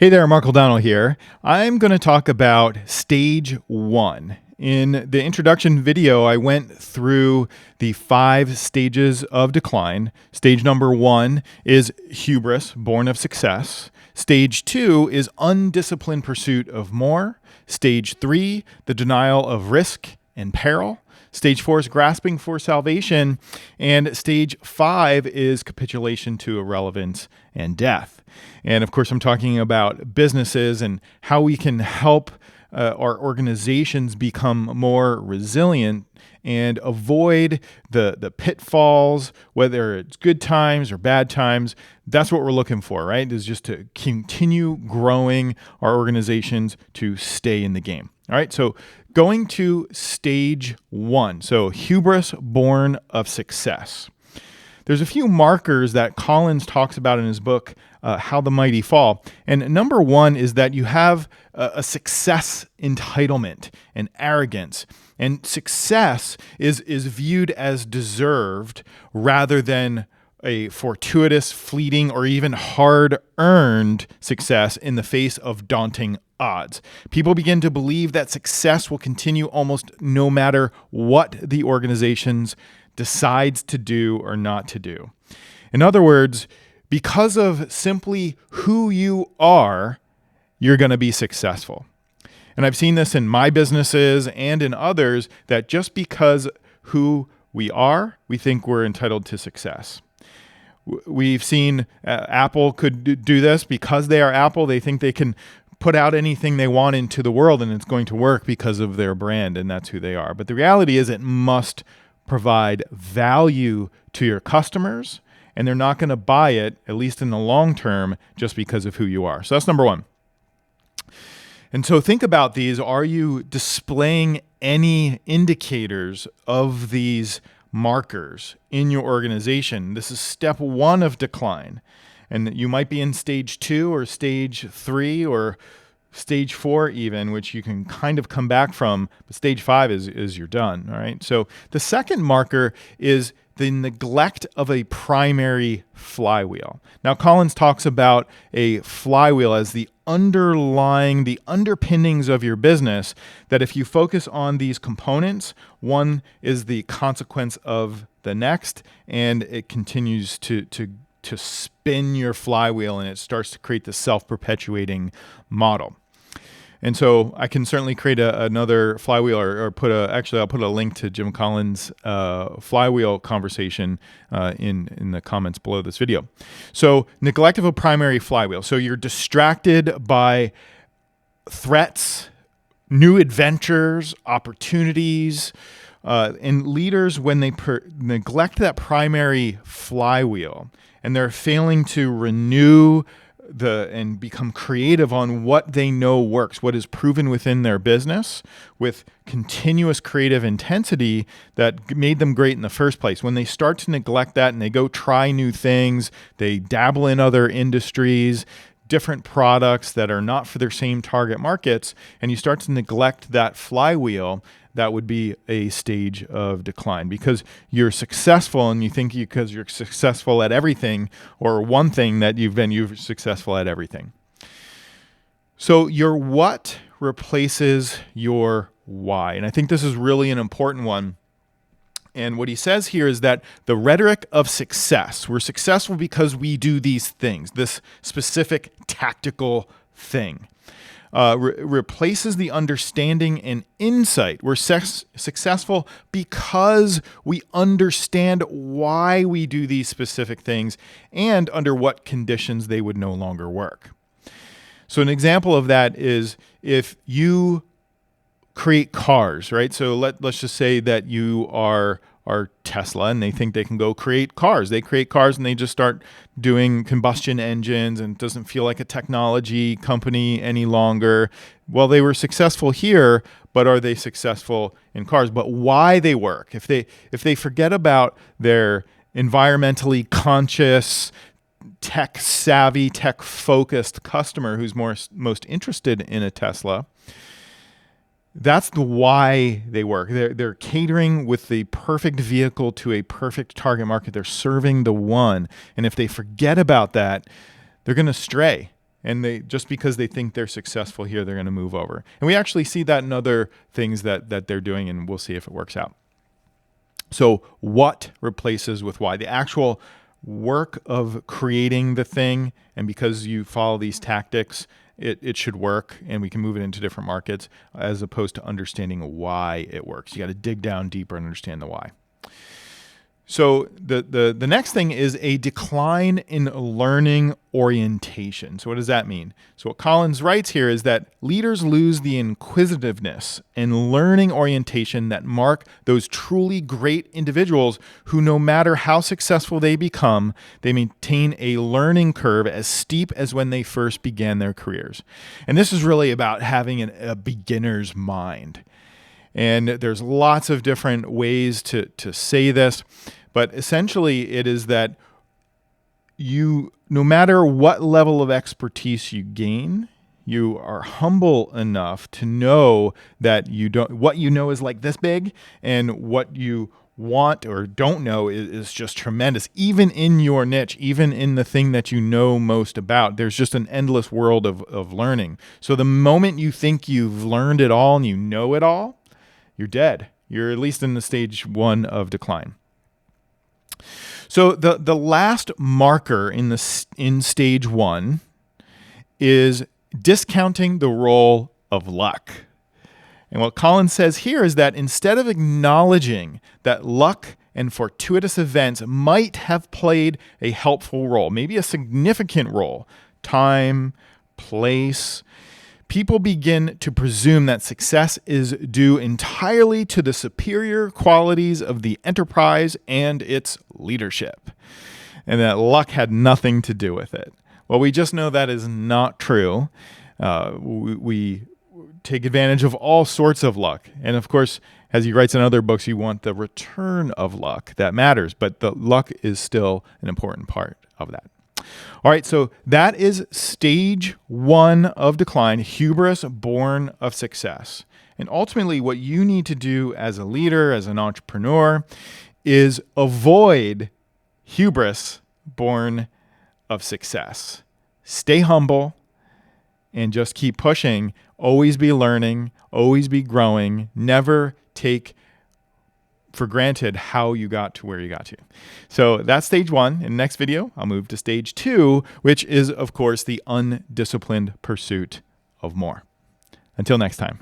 Hey there, Mark O'Donnell here. I'm going to talk about stage one. In the introduction video, I went through the 5 stages of decline. Stage number 1 is hubris, born of success. Stage 2 is undisciplined pursuit of more. Stage 3, the denial of risk and peril. Stage 4 is grasping for salvation. And stage 5 is capitulation to irrelevance and death. And of course, I'm talking about businesses and how we can help our organizations become more resilient and avoid the pitfalls, whether it's good times or bad times. That's what we're looking for, right? Is just to continue growing our organizations to stay in the game. All right, so going to stage 1. So hubris, born of success. There's a few markers that Collins talks about in his book, How the Mighty Fall. And number 1 is that you have a success entitlement and arrogance. And success is viewed as deserved rather than a fortuitous, fleeting, or even hard-earned success in the face of daunting odds. People begin to believe that success will continue almost no matter what the organization's decides to do or not to do. In other words, because of simply who you are, you're going to be successful. And I've seen this in my businesses and in others, that just because who we are, we think we're entitled to success. We've seen Apple could do this because they are Apple. They think they can put out anything they want into the world and it's going to work because of their brand, and that's who they are. But the reality is it must provide value to your customers, and they're not going to buy it, at least in the long term, just because of who you are. So that's number 1. And so think about these. Are you displaying any indicators of these markers in your organization? This is step 1 of decline. And you might be in stage 2 or stage 3 or stage 4 even, which you can kind of come back from, but stage 5 is you're done, all right? So the second marker is the neglect of a primary flywheel. Now, Collins talks about a flywheel as the underpinnings of your business, that if you focus on these components, one is the consequence of the next, and it continues to spin your flywheel, and it starts to create the self-perpetuating model. And so I can certainly create another flywheel, or I'll put a link to Jim Collins' flywheel conversation in the comments below this video. So neglect of a primary flywheel. So you're distracted by threats, new adventures, opportunities, and leaders, when they neglect that primary flywheel and they're failing to renew and become creative on what they know works, what is proven within their business with continuous creative intensity that made them great in the first place. When they start to neglect that and they go try new things, they dabble in other industries, different products that are not for their same target markets, and you start to neglect that flywheel, that would be a stage of decline, because you're successful and you think because you're successful at everything, or one thing that you're successful at everything. So your what replaces your why. And I think this is really an important one. And what he says here is that the rhetoric of success, we're successful because we do these things, this specific tactical thing, replaces the understanding and insight. We're successful because we understand why we do these specific things and under what conditions they would no longer work. So an example of that is if you create cars, right? So let's just say that you are Tesla and they think they can go create cars. They create cars and they just start doing combustion engines, and it doesn't feel like a technology company any longer. Well, they were successful here, but are they successful in cars? But why they work? If they forget about their environmentally conscious, tech savvy, tech focused customer who's most interested in a Tesla, that's the why they work. They're catering with the perfect vehicle to a perfect target market. They're serving the one. And if they forget about that, they're going to stray. And just because they think they're successful here, they're going to move over. And we actually see that in other things that they're doing, and we'll see if it works out. So what replaces with why? The actual work of creating the thing, and because you follow these tactics, it should work, and we can move it into different markets, as opposed to understanding why it works. You got to dig down deeper and understand the why. So the next thing is a decline in learning orientation. So what does that mean? So what Collins writes here is that leaders lose the inquisitiveness and learning orientation that mark those truly great individuals who, no matter how successful they become, they maintain a learning curve as steep as when they first began their careers. And this is really about having a beginner's mind. And there's lots of different ways to say this, but essentially it is that no matter what level of expertise you gain, you are humble enough to know that what you know is like this big, and what you want or don't know is just tremendous. Even in your niche, even in the thing that you know most about, there's just an endless world of learning. So the moment you think you've learned it all and you know it all, you're dead. You're at least in the stage 1 of decline. So the last marker in stage 1 is discounting the role of luck. And what Collins says here is that instead of acknowledging that luck and fortuitous events might have played a helpful role, maybe a significant role, time, place, people begin to presume that success is due entirely to the superior qualities of the enterprise and its leadership, and that luck had nothing to do with it. Well, we just know that is not true. We take advantage of all sorts of luck. And of course, as he writes in other books, you want the return of luck. That matters, but the luck is still an important part of that. All right, so that is stage 1 of decline, hubris born of success. And ultimately, what you need to do as a leader, as an entrepreneur, is avoid hubris born of success. Stay humble and just keep pushing. Always be learning, always be growing. Never take for granted how you got to where you got to. So that's stage 1. In the next video, I'll move to stage 2, which is, of course, the undisciplined pursuit of more. Until next time.